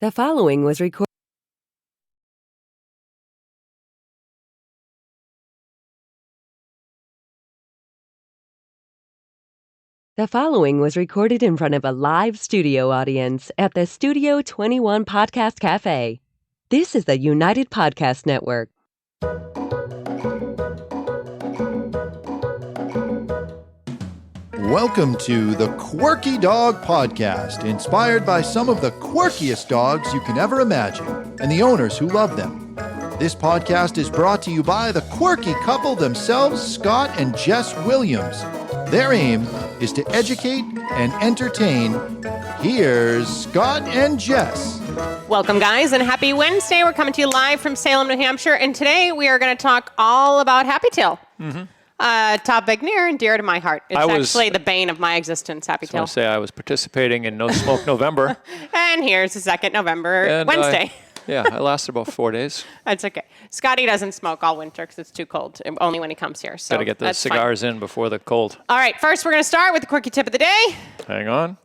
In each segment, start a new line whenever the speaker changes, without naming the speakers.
The following was recorded. The following was recorded in front of a live studio audience at the Studio 21 Podcast Cafe. This is the United Podcast Network.
Welcome to the Quirky Dog Podcast, inspired by some of the quirkiest dogs you can ever imagine and the owners who love them. This podcast is brought to you by the quirky couple themselves, Scott and Jess Williams. Their aim is to educate and entertain. Here's Scott and Jess.
Welcome, guys, and happy Wednesday. We're coming to you live from Salem, New Hampshire, and today we are going to talk all about Happy Tail. Topic near and dear to my heart. It's actually the bane of my existence, Happy Tail.
I want to say I was participating in No Smoke November.
And here's the 2nd November, Wednesday.
I lasted about 4 days.
That's okay. Scotty doesn't smoke all winter because it's too cold, only when he comes here. So
got to get those cigars in before the cold.
All right, first we're going to start with the quirky tip of the day.
Hang on.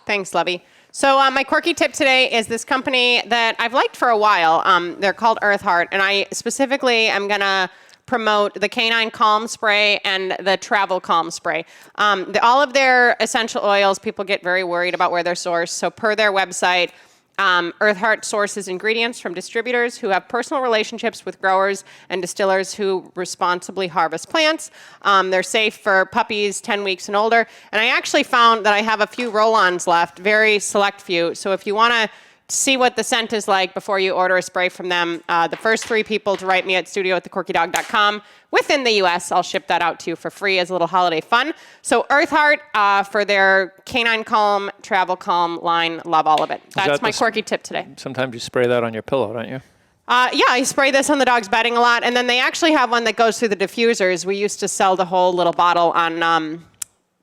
Thanks, Lovey. So my quirky tip today is this company that I've liked for a while. They're called Earth Heart, and I specifically am going to promote the Canine Calm Spray and the Travel Calm Spray. All of their essential oils, people get very worried about where they're sourced. So per their website, Earth Heart sources ingredients from distributors who have personal relationships with growers and distillers who responsibly harvest plants. They're safe for puppies 10 weeks and older. And I actually found that I have a few roll-ons left, very select few. So if you want to see what the scent is like before you order a spray from them, the first 3 people to write me at studio@thequirkydog.com within the U.S., I'll ship that out to you for free as a little holiday fun. So Earth Heart for their Canine Calm, Travel Calm line, love all of it. That's my quirky tip today. Sometimes
you spray that on your pillow, don't you?
Yeah, I spray this on the dog's bedding a lot. And then they actually have one that goes through the diffusers. We used to sell the whole little bottle on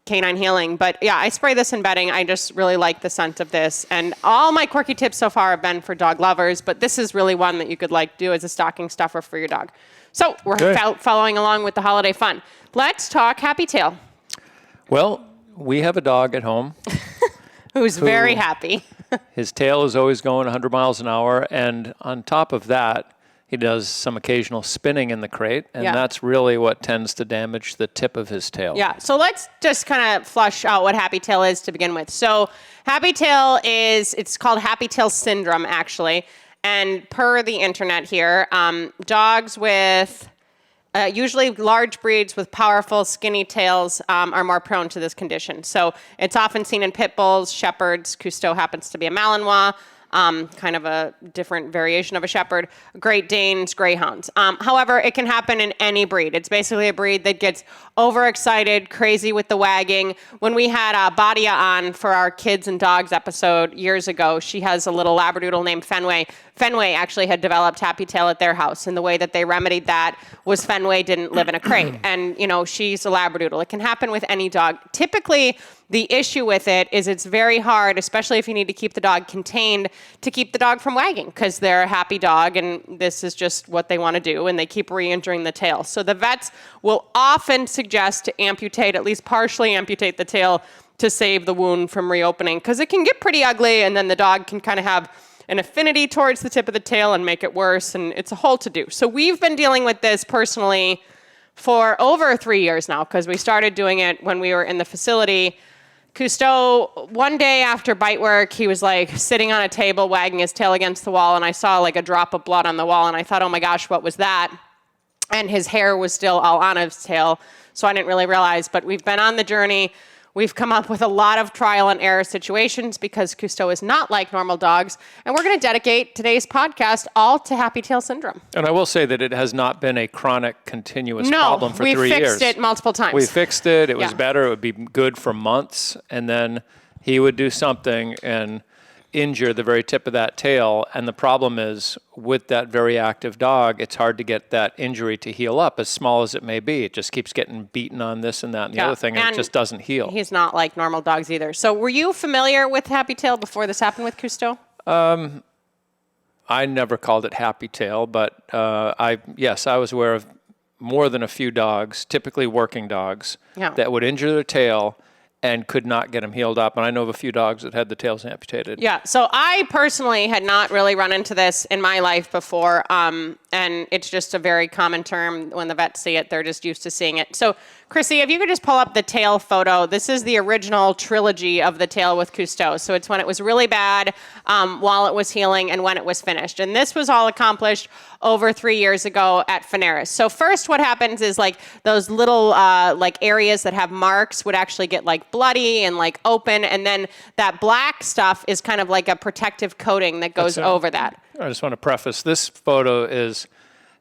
Canine Healing. But yeah, I spray this in bedding. I just really like the scent of this. And all my quirky tips so far have been for dog lovers, but this is really one that you could do as a stocking stuffer for your dog. So we're following along with the holiday fun. Let's talk Happy Tail.
Well, we have a dog at home.
Who's very happy.
His tail is always going 100 miles an hour. And on top of that, he does some occasional spinning in the crate, and that's really what tends to damage the tip of his tail. Yeah, so let's just kind of flush out what Happy Tail is to begin with. So Happy Tail it's called Happy Tail Syndrome, actually. And per the internet here, dogs with usually large breeds with powerful, skinny tails are more prone to this condition. So it's often seen in pit bulls, shepherds. Cousteau happens to be a Malinois. Kind of a different variation of a shepherd, Great Danes, greyhounds. However, it can happen in any breed. It's basically a breed that gets overexcited, crazy with the wagging. When we had Badia on for our kids and dogs episode years ago, she has a little Labradoodle named Fenway. Fenway actually had developed Happy Tail at their house, and the way that they remedied that was Fenway didn't live in a crate. And, she's a Labradoodle. It can happen with any dog. Typically, the issue with it is it's very hard, especially if you need to keep the dog contained, to keep the dog from wagging because they're a happy dog and this is just what they want to do and they keep re-injuring the tail. So the vets will often suggest to amputate, at least partially amputate the tail to save the wound from reopening because it can get pretty ugly and then the dog can kind of have an affinity towards the tip of the tail and make it worse, and it's a whole to-do. So we've been dealing with this personally for over 3 years now because we started doing it when we were in the facility. Cousteau, one day after bite work, he was sitting on a table wagging his tail against the wall, and I saw a drop of blood on the wall, and I thought, oh my gosh, what was that? And his hair was still all on his tail, so I didn't really realize, but we've been on the journey. We've come up with a lot of trial and error situations because Cousteau is not like normal dogs. And we're going to dedicate today's podcast all to Happy Tail Syndrome. And I will say that it has not been a chronic, continuous problem for 3 years.
No, we fixed it multiple times.
We fixed it. It was better. It would be good for months. And then he would do something and injure the very tip of that tail. And the problem is with that very active dog, it's hard to get that injury to heal up, as small as it may be. It just keeps getting beaten on this and that and the other thing, and it just doesn't heal.
He's not like normal dogs either. So were you familiar with Happy Tail before this happened with Cousteau?
I never called it Happy Tail, but I was aware of more than a few dogs, typically working dogs, that would injure their tail and could not get them healed up. And I know of a few dogs that had the tails amputated.
Yeah, so I personally had not really run into this in my life before, and it's just a very common term. When the vets see it, they're just used to seeing it. So, Chrissy, if you could just pull up the tail photo. This is the original trilogy of the tail with Cousteau. So it's when it was really bad, while it was healing, and when it was finished. And this was all accomplished over 3 years ago at Finaris. So first what happens is like those little like areas that have marks would actually get like bloody and like open, and then that black stuff is kind of like a protective coating that goes over that.
I just want to preface, this photo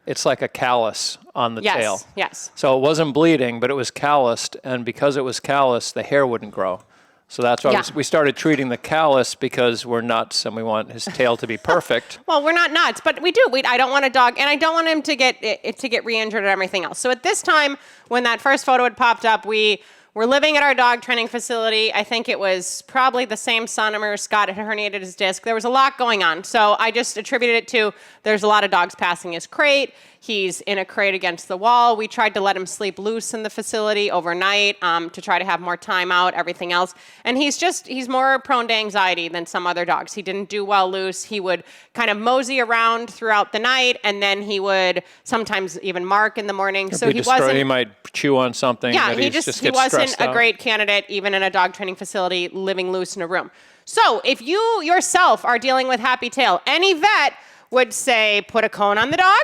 it's like a callus on the tail.
Yes.
So it wasn't bleeding, but it was calloused, and because it was calloused, the hair wouldn't grow. So that's why we started treating the callus, because we're nuts and we want his tail to be perfect.
Well, we're not nuts, but we do. I don't want a dog, and I don't want him to get re-injured and everything else. So at this time, when that first photo had popped up, we were living at our dog training facility. I think it was probably the same summer Scott had herniated his disc. There was a lot going on. So I just attributed it to there's a lot of dogs passing his crate. He's in a crate against the wall. We tried to let him sleep loose in the facility overnight to try to have more time out, everything else. And he's more prone to anxiety than some other dogs. He didn't do well loose. He would kind of mosey around throughout the night, and then he would sometimes even mark in the morning. So
he might chew on something.
Yeah, he wasn't a great candidate even in a dog training facility living loose in a room. So if you yourself are dealing with happy tail, any vet would say put a cone on the dog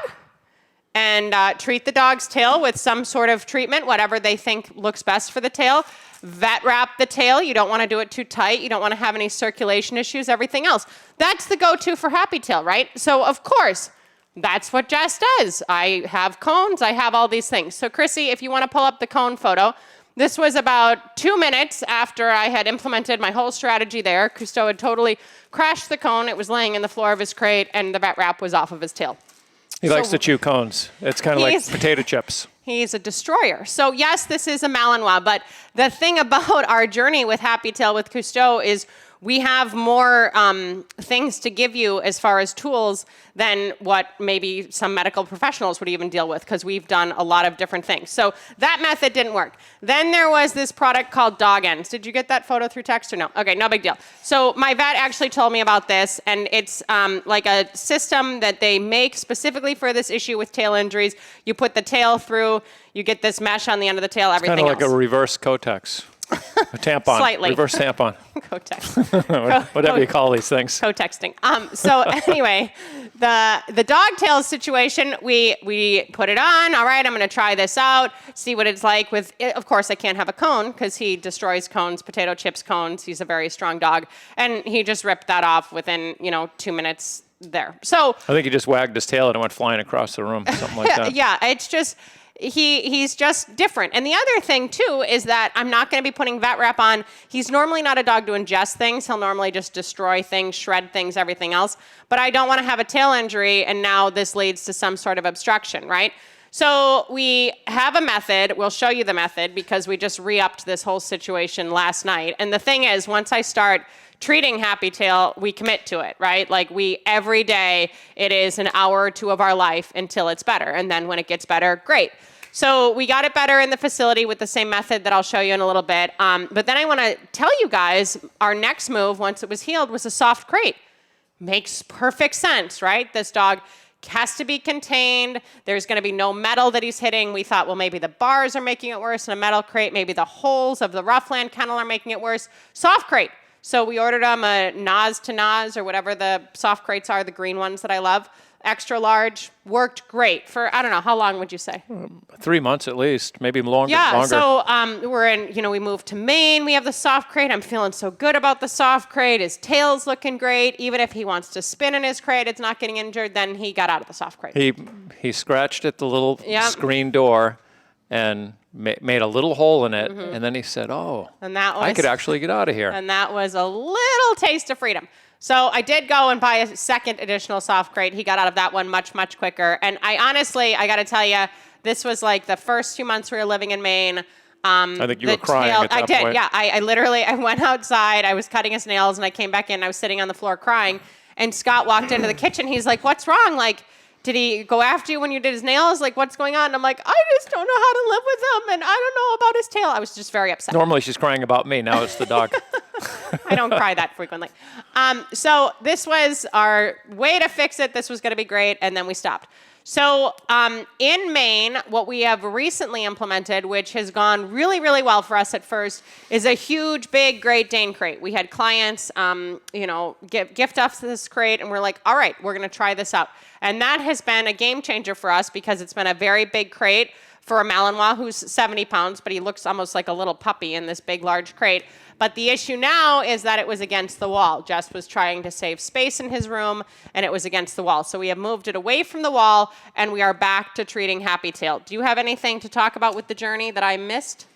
and treat the dog's tail with some sort of treatment, whatever they think looks best for the tail. Vet wrap the tail. You don't want to do it too tight. You don't want to have any circulation issues, everything else. That's the go-to for happy tail, right? So, of course, that's what Jess does. I have cones. I have all these things. So, Chrissy, if you want to pull up the cone photo, this was about 2 minutes after I had implemented my whole strategy there. Cousteau had totally crashed the cone. It was laying in the floor of his crate, and the vet wrap was off of his tail.
He likes to chew cones. It's kind of like potato chips.
He's a destroyer. So yes, this is a Malinois, but the thing about our journey with Happy Tail with Cousteau is we have more things to give you as far as tools than what maybe some medical professionals would even deal with, because we've done a lot of different things. So that method didn't work. Then there was this product called Dog Ends. Did you get that photo through text or no? Okay, no big deal. So my vet actually told me about this, and it's like a system that they make specifically for this issue with tail injuries. You put the tail through, you get this mesh on the end of the tail, everything else.
Kind of like a reverse Kotex. A tampon.
Slightly.
Reverse tampon.
Kotex.
Whatever you call these things.
Co-texting. So anyway, the dog tail situation, we put it on. All right, I'm going to try this out, see what it's like with it. Of course, I can't have a cone because he destroys cones, potato chips cones. He's a very strong dog. And he just ripped that off within, 2 minutes there. So
I think he just wagged his tail and it went flying across the room, something like that.
Yeah, it's just... He's just different. And the other thing, too, is that I'm not going to be putting vet wrap on. He's normally not a dog to ingest things. He'll normally just destroy things, shred things, everything else. But I don't want to have a tail injury, and now this leads to some sort of obstruction, right? So we have a method. We'll show you the method because we just re-upped this whole situation last night. And the thing is, once I start treating Happy Tail, we commit to it, right? Like every day, it is an hour or two of our life until it's better. And then when it gets better, great. So we got it better in the facility with the same method that I'll show you in a little bit. But then I want to tell you guys, our next move, once it was healed, was a soft crate. Makes perfect sense, right? This dog has to be contained. There's going to be no metal that he's hitting. We thought, well, maybe the bars are making it worse in a metal crate. Maybe the holes of the Roughland kennel are making it worse. Soft crate. So we ordered them a Nas to Nas or whatever the soft crates are, the green ones that I love. Extra large, worked great for, I don't know, how long would you say?
3 months at least, maybe longer.
Yeah, so we're in, we moved to Maine. We have the soft crate. I'm feeling so good about the soft crate. His tail's looking great. Even if he wants to spin in his crate, it's not getting injured, then he got out of the soft crate.
He scratched at the little screen door and made a little hole in it, and then he said, I could actually get out of here.
And that was a little taste of freedom. So I did go and buy a second additional soft crate. He got out of that one much, much quicker. And I got to tell you, this was like the first 2 months we were living in Maine.
I think you were crying at that point.
I did, yeah. I went outside. I was cutting his nails, and I came back in. I was sitting on the floor crying. And Scott walked into the kitchen. He's like, what's wrong? Like, Did he go after you when you did his nails? Like, what's going on? And I'm like, I just don't know how to live with him, and I don't know about his tail. I was just very upset.
Normally she's crying about me. Now it's the dog.
I don't cry that frequently. So this was our way to fix it. This was going to be great, and then we stopped. So in Maine, what we have recently implemented, which has gone really, really well for us at first, is a huge, big Great Dane crate. We had clients, gift us this crate, and we're like, all right, we're going to try this out. And that has been a game changer for us because it's been a very big crate for a Malinois who's 70 pounds, but he looks almost like a little puppy in this big, large crate. But the issue now is that it was against the wall. Jess was trying to save space in his room, and it was against the wall. So we have moved it away from the wall, and we are back to treating Happy Tail. Do you have anything to talk about with the journey that I missed?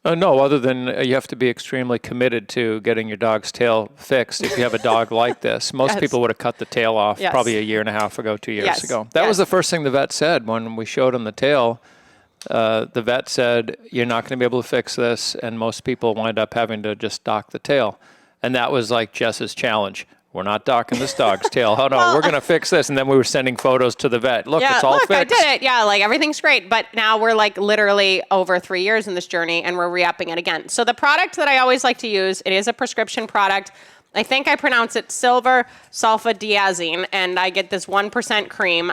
No, other than you have to be extremely committed to getting your dog's tail fixed if you have a dog like this. Most people would have cut the tail off probably a year and a half ago, 2 years ago. That was the first thing the vet said when we showed him the tail. The vet said, you're not going to be able to fix this, and most people wind up having to just dock the tail. And that was like Jess's challenge. We're not docking this dog's tail. Oh, no, we're going to fix this. And then we were sending photos to the vet. Look, it's all fixed. I
did it. Yeah, like everything's great. But now we're like literally over 3 years in this journey, and we're re-upping it again. So the product that I always like to use, it is a prescription product. I think I pronounce it silver sulfadiazine, and I get this 1% cream.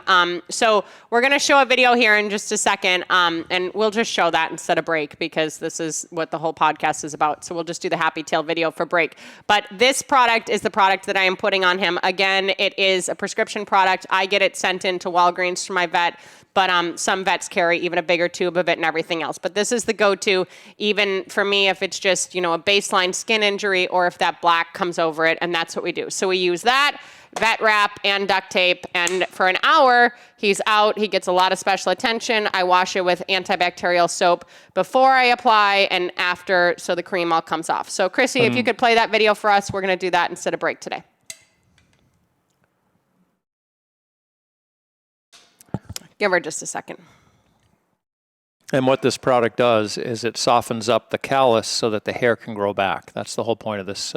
So we're going to show a video here in just a second, and we'll just show that instead of break because this is what the whole podcast is about. So we'll just do the Happy Tail video for break. But this product is the product that I am putting on him. Again, it is a prescription product. I get it sent in to Walgreens from my vet. But some vets carry even a bigger tube of it and everything else. But this is the go-to, even for me, if it's just, a baseline skin injury or if that black comes over it, and that's what we do. So we use that, vet wrap, and duct tape, and for an hour, he's out. He gets a lot of special attention. I wash it with antibacterial soap before I apply and after, so the cream all comes off. So Chrissy, if you could play that video for us, we're going to do that instead of break today. Give her just a second.
And what this product does is it softens up the callus so that the hair can grow back. That's the whole point of this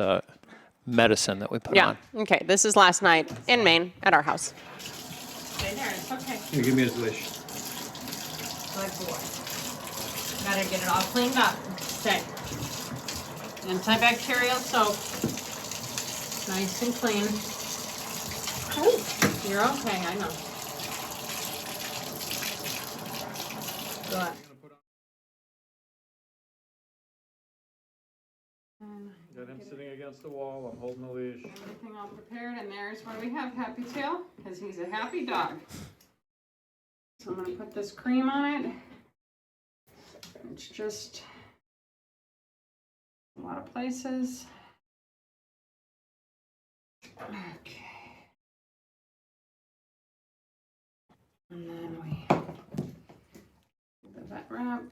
medicine that we put on.
Yeah. Okay. This is last night in Maine at our house. Stay there. It's okay.
You give me his leash.
Good boy. Gotta get it all cleaned up. Stay. Antibacterial soap. Nice and clean. Oh, you're okay. I know. Got
him sitting against the wall. I'm holding the leash.
Everything all prepared, and there's where we have Happy Tail, because he's a happy dog. So I'm going to put this cream on it. It's just a lot of places. Okay. And then we vet wrap.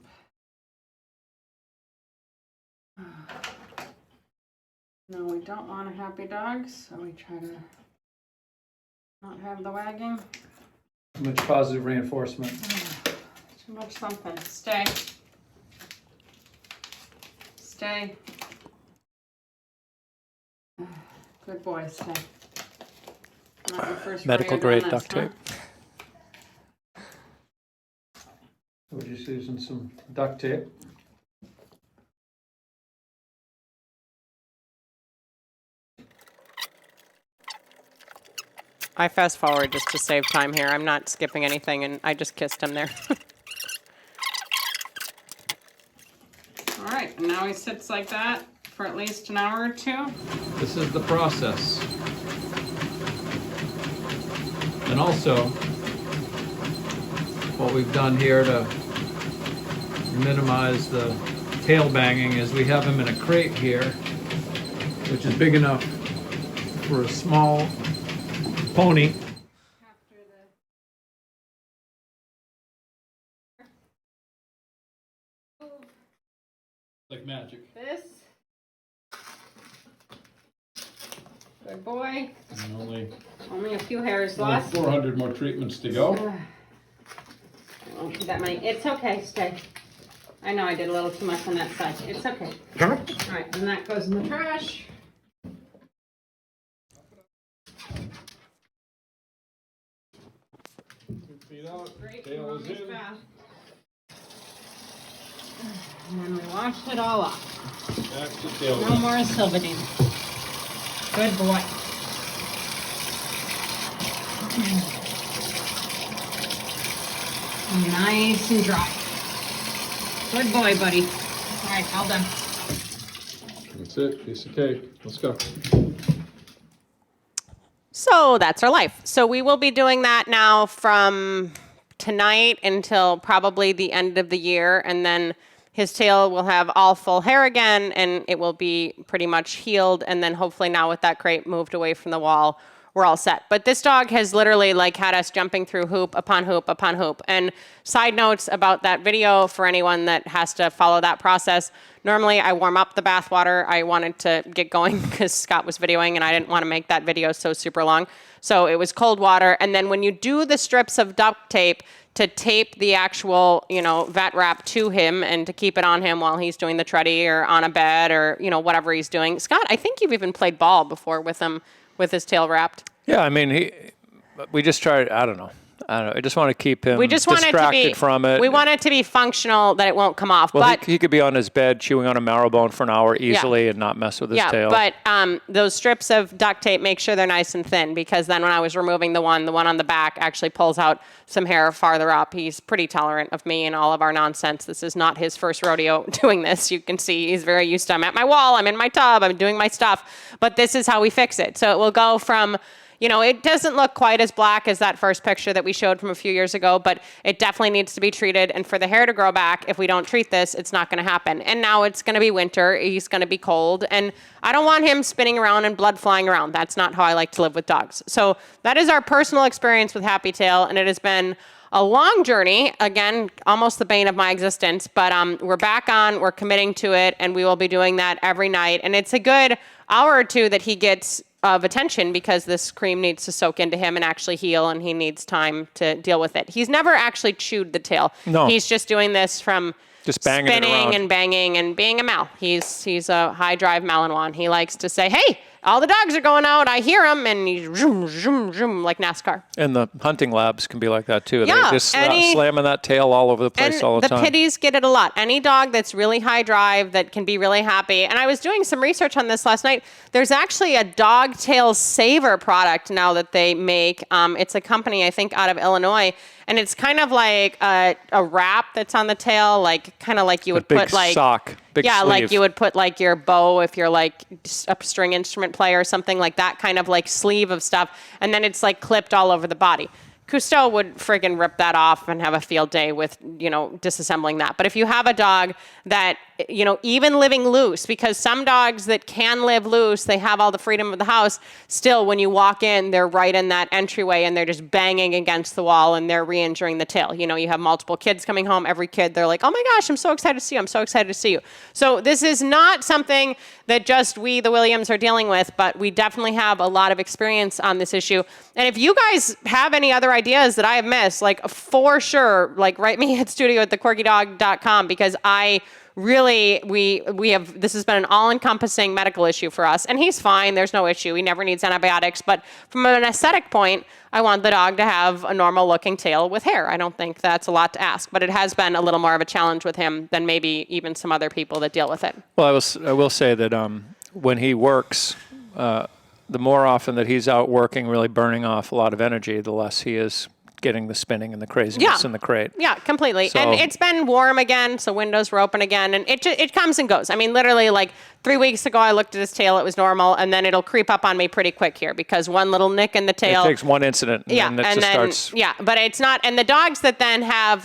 No, we don't want a happy dog, so we try to not have the wagging.
Too much positive reinforcement.
Too much something. Stay. Stay. Good boy, stay. Not your first
medical grade duct
huh?
tape. We're just using some duct tape.
I fast forward just to save time here. I'm not skipping anything, and I just kissed him there. All right, and now he sits like that for at least an hour or two.
This is the process. And also, what we've done here to minimize the tail banging is we have him in a crate here, which is big enough for a small pony. Like magic.
This. Good boy.
And
Only a few hairs
only
left.
400 more treatments to go.
I won't do that many. It's okay, stay. I know I did a little too much on that side. It's okay. All right, and that goes in the trash. bath. And then we washed it all off.
Back to tail.
No more Silvadine. Good boy. Nice and dry. Good boy, buddy. All right, all done.
That's it. Piece of cake. Let's go.
So that's our life. So we will be doing that now from tonight until probably the end of the year, and then his tail will have all full hair again, and it will be pretty much healed, and then hopefully now with that crate moved away from the wall, we're all set. But this dog has literally like had us jumping through hoop upon hoop upon hoop. And side notes about that video for anyone that has to follow that process. Normally I warm up the bath water. I wanted to get going because Scott was videoing and I didn't want to make that video so super long. So it was cold water. And then when you do the strips of duct tape to tape the actual, vet wrap to him and to keep it on him while he's doing the treadie or on a bed or, whatever he's doing. Scott, I think you've even played ball before with him with his tail wrapped.
Yeah, I mean, we just tried, I don't know. I just want to keep him distracted from it.
We want it to be functional, that it won't come off.
Well,
but
he could be on his bed chewing on a marrow for an hour easily and not mess with his tail.
But those strips of duct tape, make sure they're nice and thin, because then when I was removing the one on the back actually pulls out some hair farther up. He's pretty tolerant of me and all of our nonsense. This is not his first rodeo doing this. You can see he's very used to. I'm at my wall, I'm in my tub, I'm doing my stuff. But this is how we fix it. So it will go from... it doesn't look quite as black as that first picture that we showed from a few years ago, but it definitely needs to be treated. And for the hair to grow back, if we don't treat this, it's not going to happen. And now it's going to be winter. He's going to be cold. And I don't want him spinning around and blood flying around. That's not how I like to live with dogs. So that is our personal experience with Happy Tail. And it has been a long journey, again, almost the bane of my existence. But we're back on. We're committing to it. And we will be doing that every night. And it's a good hour or two that he gets of attention, because this cream needs to soak into him and actually heal, and he needs time to deal with it. He's never actually chewed the tail.
No.
He's just doing this from
just spinning
and banging and being a Mal. He's a high drive Malinois. He likes to say, hey, all the dogs are going out. I hear them. And he's zoom, zoom, zoom, like NASCAR.
And the hunting labs can be like that too.
Yeah,
They're just slamming that tail all over the place all the time.
The pitties get it a lot. Any dog that's really high drive that can be really happy. And I was doing some research on this last night. There's actually a dog tail saver product now that they make. It's a company, I think, out of Illinois. And it's kind of like a wrap that's on the tail, kind of like you would put like
sock, big sleeve.
Like you would put like your bow if you're like a string instrument player or something like that, kind of like sleeve of stuff, and then it's like clipped all over the body. Cousteau would friggin' rip that off and have a field day with, disassembling that. But if you have a dog that, even living loose, because some dogs that can live loose, they have all the freedom of the house, still when you walk in, they're right in that entryway and they're just banging against the wall and they're re-injuring the tail. You have multiple kids coming home, every kid, they're like, oh my gosh, I'm so excited to see you. I'm so excited to see you. So this is not something that just we, the Williams, are dealing with, but we definitely have a lot of experience on this issue. And if you guys have any other ideas that I have missed, for sure, write me at studio@thequirkydog.com, because we have, this has been an all-encompassing medical issue for us. And he's fine, there's no issue, he never needs antibiotics. But from an aesthetic point, I want the dog to have a normal-looking tail with hair. I don't think that's a lot to ask, but it has been a little more of a challenge with him than maybe even some other people that deal with it.
Well, I will say that when he works, the more often that he's out working, really burning off a lot of energy, the less he is getting the spinning and the craziness in the crate.
Yeah, completely. So, and it's been warm again, so windows were open again, and it comes and goes. I mean, literally, 3 weeks ago, I looked at his tail, it was normal, and then it'll creep up on me pretty quick here, because one little nick in the tail.
It takes one incident, and then starts.
Yeah, but it's not, and the dogs that then have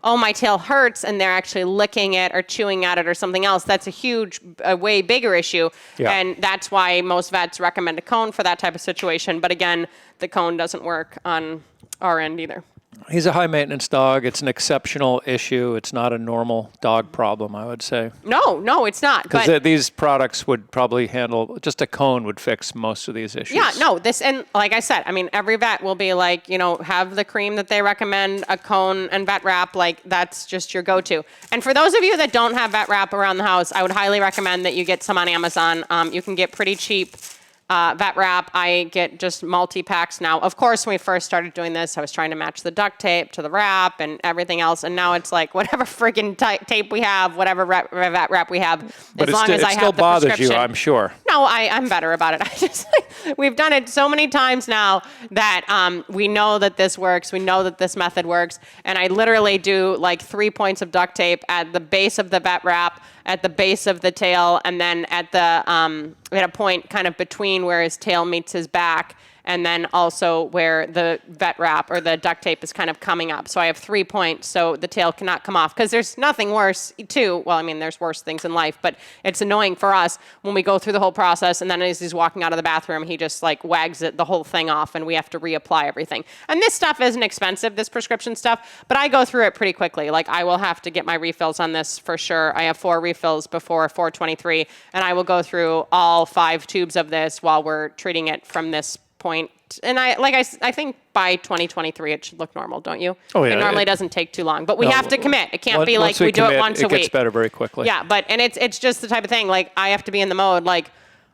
oh, my tail hurts, and they're actually licking it or chewing at it or something else, that's a way bigger issue. Yeah. And that's why most vets recommend a cone for that type of situation. But again, the cone doesn't work on our end either.
He's a high-maintenance dog. It's an exceptional issue. It's not a normal dog problem, I would say.
No, it's not.
Because these products would probably handle, just a cone would fix most of these issues.
Yeah, no, and like I said, I mean, every vet will be have the cream that they recommend, a cone and vet wrap, that's just your go-to. And for those of you that don't have vet wrap around the house, I would highly recommend that you get some on Amazon. You can get pretty cheap vet wrap. I get just multi-packs now. Of course, when we first started doing this, I was trying to match the duct tape to the wrap and everything else. And now it's like whatever friggin' tape we have, whatever vet wrap we have,
but
as long as I have the prescription. It still
bothers you, I'm sure.
No, I'm better about it. We've done it so many times now that we know that this works. We know that this method works. And I literally do like 3 points of duct tape at the base of the vet wrap, at the base of the tail, and then at the at a point kind of between where his tail meets his back, and then also where the vet wrap or the duct tape is kind of coming up. So I have 3 points so the tail cannot come off, because there's nothing worse too. Well, I mean, there's worse things in life, but it's annoying for us when we go through the whole process and then as he's walking out of the bathroom, he just like wags the whole thing off and we have to reapply everything. And this stuff isn't expensive, this prescription stuff, but I go through it pretty quickly. Like I will have to get my refills on this for sure. I have 4 refills before 4/23, and I will go through all 5 tubes of this while we're treating it from this point. And I think by 2023 it should look normal, don't you?
Oh yeah.
It normally doesn't take too long, but we have to commit. It can't be like we do it once a week.
It gets better very quickly.
Yeah, and it's just the type of thing. Like I have to be in the mode. Like,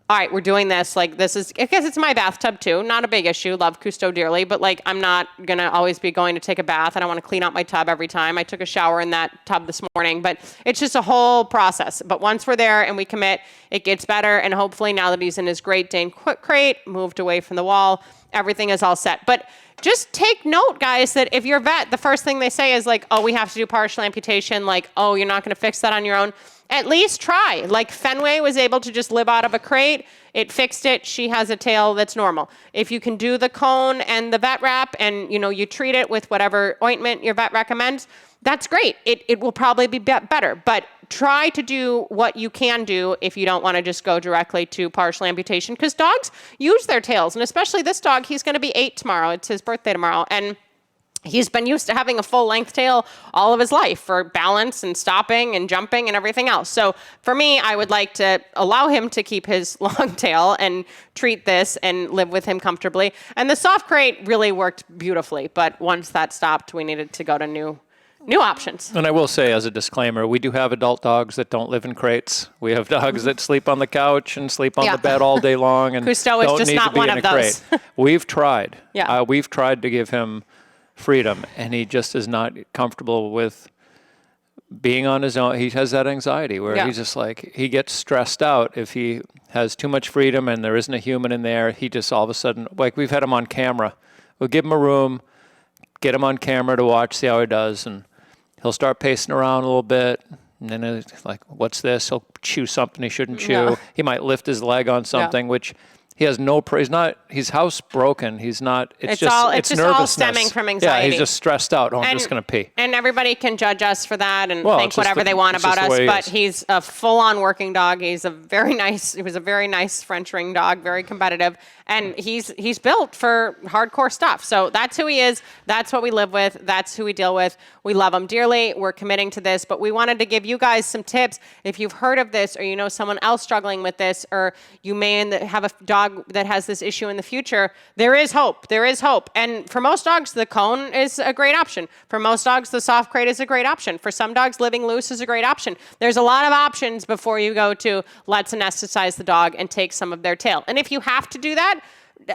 all right, we're doing this. Like this is, because it's my bathtub too. Not a big issue. Love Cousteau dearly, but like I'm not gonna always be going to take a bath. I don't want to clean out my tub every time. I took a shower in that tub this morning, but it's just a whole process. But once we're there and we commit, it gets better. And hopefully now that he's in his Great Dane crate, moved away from the wall, everything is all set. But just take note, guys, that if you're a vet, the first thing they say is like, oh, we have to do partial amputation. Like, oh, you're not going to fix that on your own. At least try. Like Fenway was able to just live out of a crate. It fixed it. She has a tail that's normal. If you can do the cone and the vet wrap and, you treat it with whatever ointment your vet recommends, that's great. It will probably be better. But try to do what you can do if you don't want to just go directly to partial amputation, because dogs use their tails. And especially this dog, he's going to be 8 tomorrow. It's his birthday tomorrow. And he's been used to having a full-length tail all of his life for balance and stopping and jumping and everything else. So for me, I would like to allow him to keep his long tail and treat this and live with him comfortably. And the soft crate really worked beautifully. But once that stopped, we needed to go to new options.
And I will say, as a disclaimer, we do have adult dogs that don't live in crates. We have dogs that sleep on the couch and sleep on the bed all day long and
Cousteau is
don't
just
need
not
to be
one
in
of
a
those.
crate. We've tried.
Yeah.
We've tried to give him freedom, and he just is not comfortable with being on his own. He has that anxiety where he's just like, he gets stressed out if he has too much freedom and there isn't a human in there. He just all of a sudden, like we've had him on camera. We'll give him a room, get him on camera to watch, see how he does, and he'll start pacing around a little bit, and then it's like, what's this? He'll chew something he shouldn't chew.
Yeah.
He might lift his leg on something, which he has no, he's housebroken. He's not, it's just nervousness.
All stemming from anxiety.
Yeah, he's just stressed out. Oh, I'm just going to pee.
And everybody can judge us for that and think whatever they want about us, but he's a full-on working dog. He was a very nice French ring dog, very competitive, and he's built for hardcore stuff. So that's who he is. That's what we live with. That's who we deal with. We love him dearly. We're committing to this, but we wanted to give you guys some tips. If you've heard of this, or you know someone else struggling with this, or you may have a dog that has this issue in the future, there is hope. There is hope. And for most dogs, the cone is a great option. For most dogs, the soft crate is a great option. For some dogs, living loose is a great option. There's a lot of options before you go to let's anesthetize the dog and take some of their tail. And if you have to do that,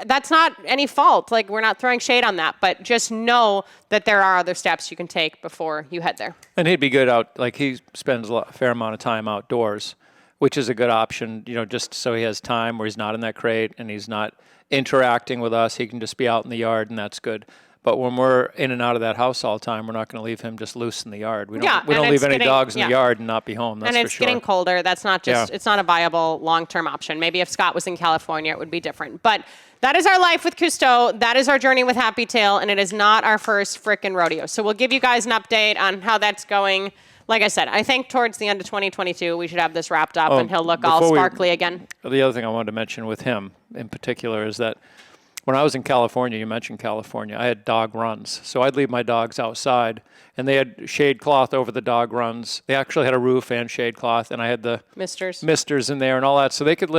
that's not any fault. Like, we're not throwing shade on that, but just know that there are other steps you can take before you head there.
And he'd be good out, like he spends a fair amount of time outdoors, which is a good option, just so he has time where he's not in that crate and he's not interacting with us. He can just be out in the yard, and that's good. But when we're in and out of that house all the time, we're not going to leave him just loose in the yard. We don't leave any dogs in the yard and not be home, that's for sure.
And it's getting colder. That's not it's not a viable long-term option. Maybe if Scott was in California, it would be different. But that is our life with Cousteau. That is our journey with Happy Tail, and it is not our first frickin' rodeo. So we'll give you guys an update on how that's going. Like I said, I think towards the end of 2022, we should have this wrapped up and he'll look all sparkly again.
The other thing I wanted to mention with him in particular is that when I was in California, you mentioned California, I had dog runs. So I'd leave my dogs outside, and they had shade cloth over the dog runs. They actually had a roof and shade cloth, and I had the misters in there and all that. So they could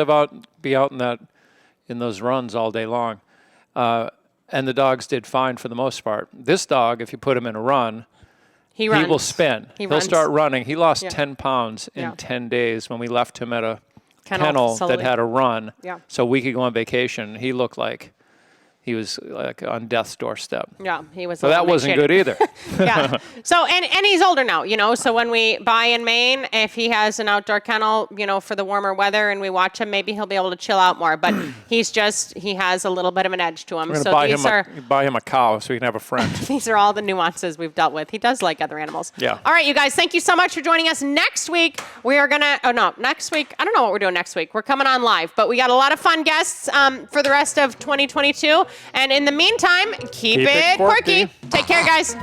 be out in those runs all day long. And the dogs did fine for the most part. This dog, if you put him in a run, he will spin. He'll start running. He lost 10 pounds in 10 days when we left him at a kennel that had a run.
Yeah.
So we could go on vacation. He looked like he was like on death's doorstep.
Yeah, he was.
So that wasn't good either.
Yeah. So and he's older now, So when we buy in Maine, if he has an outdoor kennel, for the warmer weather, and we watch him, maybe he'll be able to chill out more. But he has a little bit of an edge to him.
We're gonna buy him a cow so he can have a friend.
These are all the nuances we've dealt with. He does like other animals.
Yeah.
All right, you guys, thank you so much for joining us. Next week we are gonna. Oh no, next week I don't know what we're doing next week. We're coming on live, but we got a lot of fun guests for the rest of 2022. And in the meantime, keep it quirky. Take care, guys.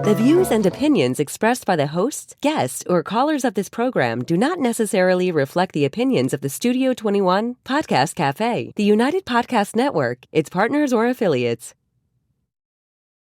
The views and opinions expressed by the hosts, guests, or callers of this program do not necessarily reflect the opinions of the Studio 21 Podcast Cafe, the United Podcast Network, its partners, or affiliates.